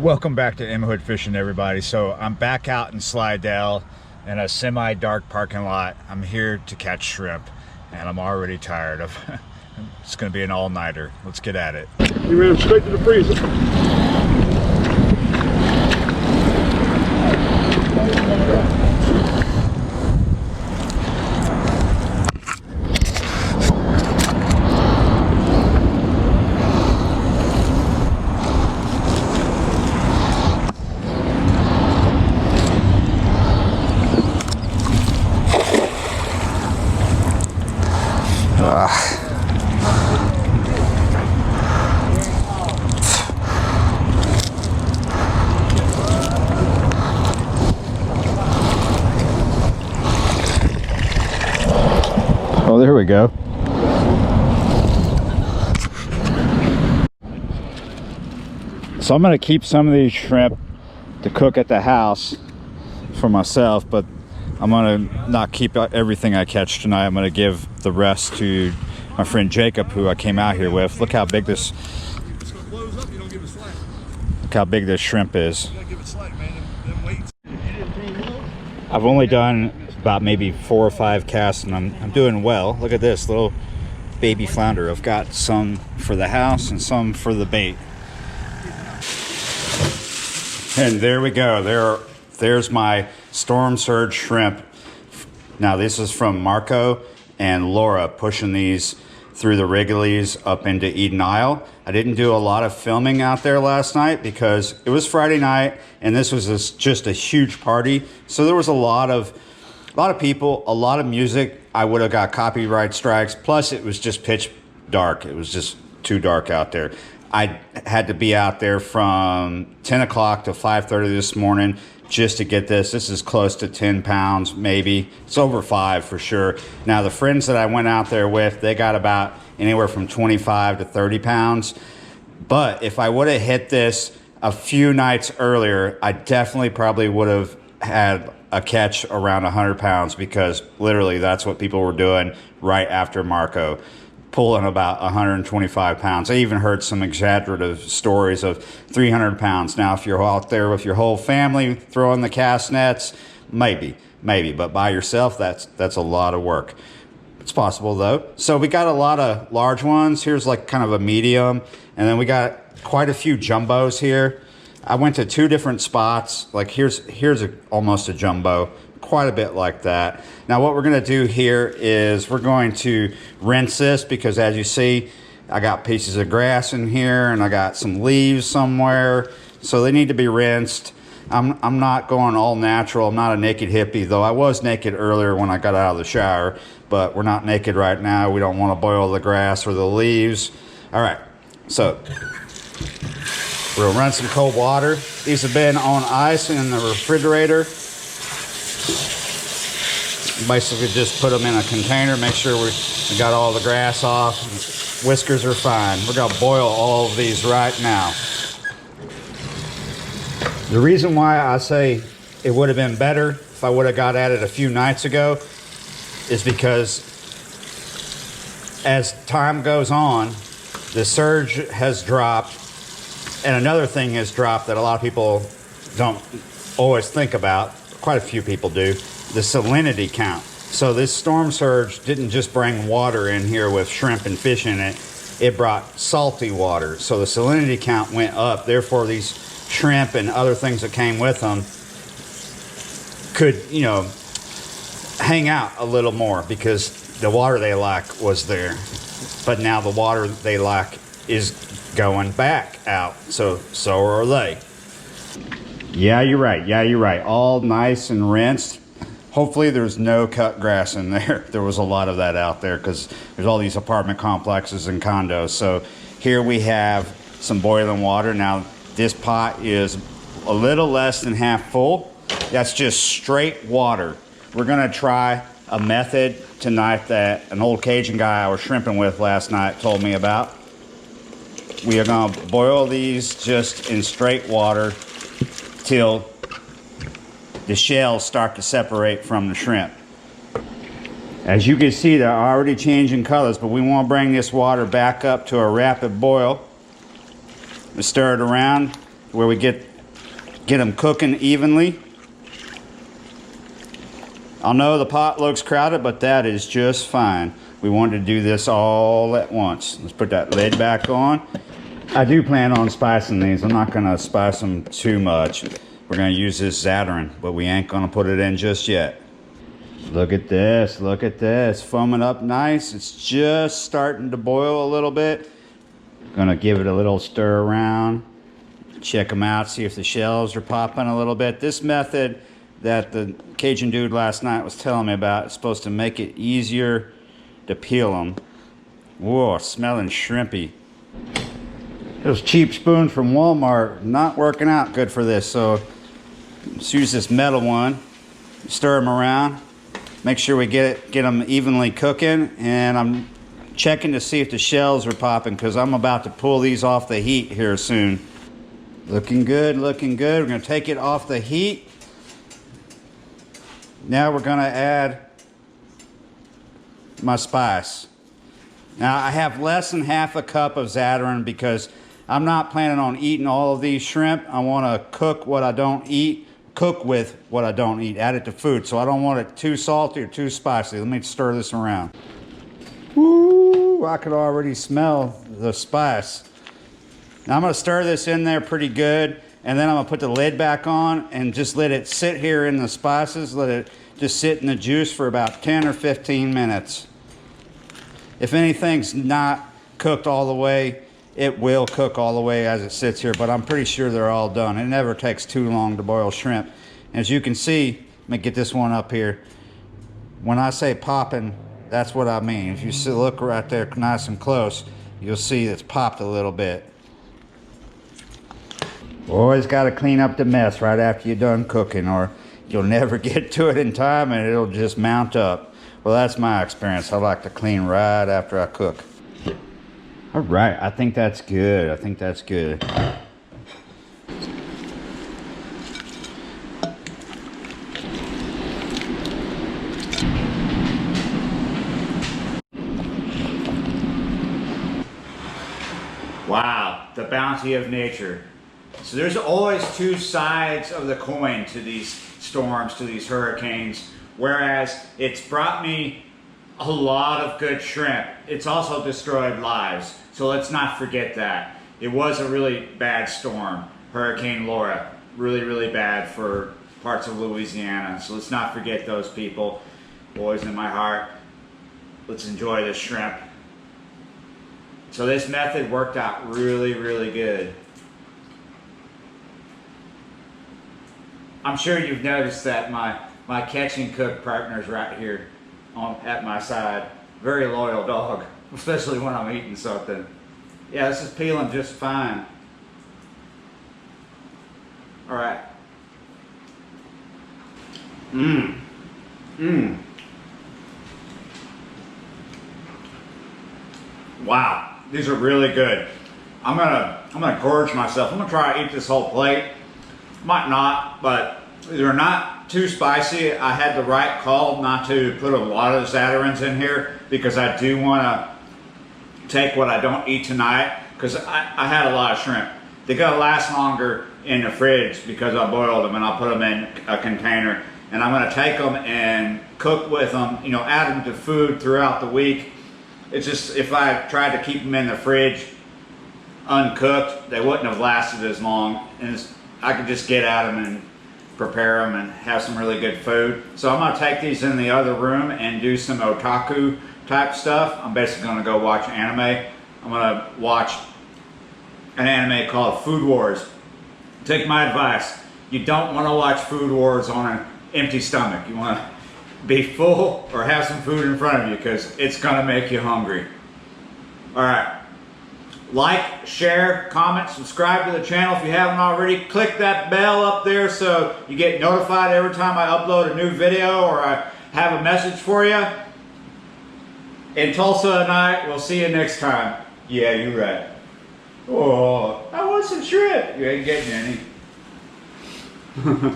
Welcome back to Imhood Fishing, everybody. So I'm back out in Slidell in a semi-dark parking lot. I'm here to catch shrimp, and I'm already tired of it's going to be an all-nighter. Let's get at it. You ran them straight to the freezer. Oh, there we go. So I'm going to keep some of these shrimp to cook at the house for myself, but I'm going to not keep everything I catch tonight. I'm going to give the rest to my friend Jacob, who I came out here with. Look how big this shrimp is. I've only done about maybe 4 or 5 casts, and I'm doing well. Look at this little baby flounder. I've got some for the house and some for the bait. And there we go. There's my storm surge shrimp. Now this is from Marco and Laura pushing these through the Wrigley's up into Eden Isle. I didn't do a lot of filming out there last night because it was Friday night and this was just a huge party. So there was a lot of people, a lot of music. I would have got copyright strikes. Plus it was just pitch dark. It was just too dark out there. I had to be out there from 10 o'clock to 5:30 this morning just to get this. This is close to 10 pounds, maybe. It's over 5 for sure. Now, the friends that I went out there with, they got about anywhere from 25 to 30 pounds. But if I would have hit this a few nights earlier, I definitely probably would have had a catch around 100 pounds because literally that's what people were doing right after Marco, pulling about 125 pounds. I even heard some exaggerative stories of 300 pounds. Now, if you're out there with your whole family throwing the cast nets, maybe, but by yourself, that's a lot of work. It's possible though. So we got a lot of large ones. Here's like kind of a medium, and then we got quite a few jumbos here. I went to 2 different spots. Like here's almost a jumbo, quite a bit like that. Now what we're going to do here is we're going to rinse this because as you see, I got pieces of grass in here and I got some leaves somewhere, so they need to be rinsed. I'm not going all natural. I'm not a naked hippie, though I was naked earlier when I got out of the shower, but we're not naked right now. We don't want to boil the grass or the leaves. All right, so we'll run some cold water. These have been on ice in the refrigerator. Basically just put them in a container, make sure we got all the grass off. Whiskers are fine. We're gonna boil all of these right now. The reason why I say it would have been better if I would have got at it a few nights ago is because as time goes on, the surge has dropped, and another thing has dropped that a lot of people don't always think about. Quite a few people do. The salinity count. So this storm surge didn't just bring water in here with shrimp and fish in it, it brought salty water. So the salinity count went up. Therefore these shrimp and other things that came with them could, hang out a little more because the water they like was there. But now the water they like is going back out. So are they. Yeah, you're right. All nice and rinsed. Hopefully there's no cut grass in there. There was a lot of that out there because there's all these apartment complexes and condos. So here we have some boiling water. Now this pot is a little less than half full. That's just straight water. We're gonna try a method tonight that an old Cajun guy I was shrimping with last night told me about. We are gonna boil these just in straight water till the shells start to separate from the shrimp. As you can see, they're already changing colors, but we want to bring this water back up to a rapid boil. We stir it around where we get them cooking evenly. I know the pot looks crowded, but that is just fine. We wanted to do this all at once. Let's put that lid back on. I do plan on spicing these. I'm not gonna spice them too much. We're gonna use this Zatarain, but we ain't gonna put it in just yet. Look at this, look at this. Foaming up nice. It's just starting to boil a little bit. Gonna give it a little stir around. Check them out, see if the shells are popping a little bit. This method that the Cajun dude last night was telling me about is supposed to make it easier to peel them. Whoa, smelling shrimpy. Those cheap spoons from Walmart, not working out good for this. So let's use this metal one, stir them around, make sure we get them evenly cooking. And I'm checking to see if the shells are popping because I'm about to pull these off the heat here soon. Looking good, looking good. We're gonna take it off the heat. Now we're gonna add my spice. Now I have less than half a cup of Zatarain because I'm not planning on eating all of these shrimp. I wanna cook what I don't eat, cook with what I don't eat, add it to food. So I don't want it too salty or too spicy. Let me stir this around. Woo, I could already smell the spice. Now I'm gonna stir this in there pretty good, and then I'm gonna put the lid back on and just let it sit here in the spices, let it just sit in the juice for about 10 or 15 minutes. If anything's not cooked all the way, it will cook all the way as it sits here, but I'm pretty sure they're all done. It never takes too long to boil shrimp. As you can see, let me get this one up here. When I say popping, that's what I mean. If you look right there nice and close, you'll see it's popped a little bit. Always got to clean up the mess right after you're done cooking, or you'll never get to it in time and it'll just mount up. Well, that's my experience. I like to clean right after I cook. All right, I think that's good. I think that's good. Wow, the bounty of nature. So there's always two sides of the coin to these storms, to these hurricanes. Whereas it's brought me a lot of good shrimp, it's also destroyed lives. So let's not forget that. It was a really bad storm, Hurricane Laura. Really, really bad for parts of Louisiana. So let's not forget those people. Always in my heart. Let's enjoy the shrimp. So this method worked out really, really good. I'm sure you've noticed that my catch and cook partner's right here at my side. Very loyal dog, especially when I'm eating something. Yeah, this is peeling just fine. All right. Wow, these are really good. I'm gonna gorge myself. I'm gonna try to eat this whole plate. Might not, but they're not too spicy. I had the right call not to put a lot of Zatarains in here because I do want to take what I don't eat tonight, because I had a lot of shrimp. They're gonna last longer in the fridge because I boiled them, and I'll put them in a container, and I'm gonna take them and cook with them, you know, add them to food throughout the week. It's just, if I tried to keep them in the fridge uncooked, they wouldn't have lasted as long, and I could just get at them and prepare them and have some really good food. So I'm gonna take these in the other room and do some otaku type stuff. I'm basically gonna go watch anime. I'm gonna watch an anime called Food Wars. Take my advice. You don't wanna watch Food Wars on an empty stomach. You wanna be full or have some food in front of you, because it's gonna make you hungry. All right. Like, share, comment, subscribe to the channel if you haven't already. Click that bell up there so you get notified every time I upload a new video or I have a message for you. In Tulsa tonight, we'll see you next time. Yeah, you're right. Oh, I want some shrimp. You ain't getting any.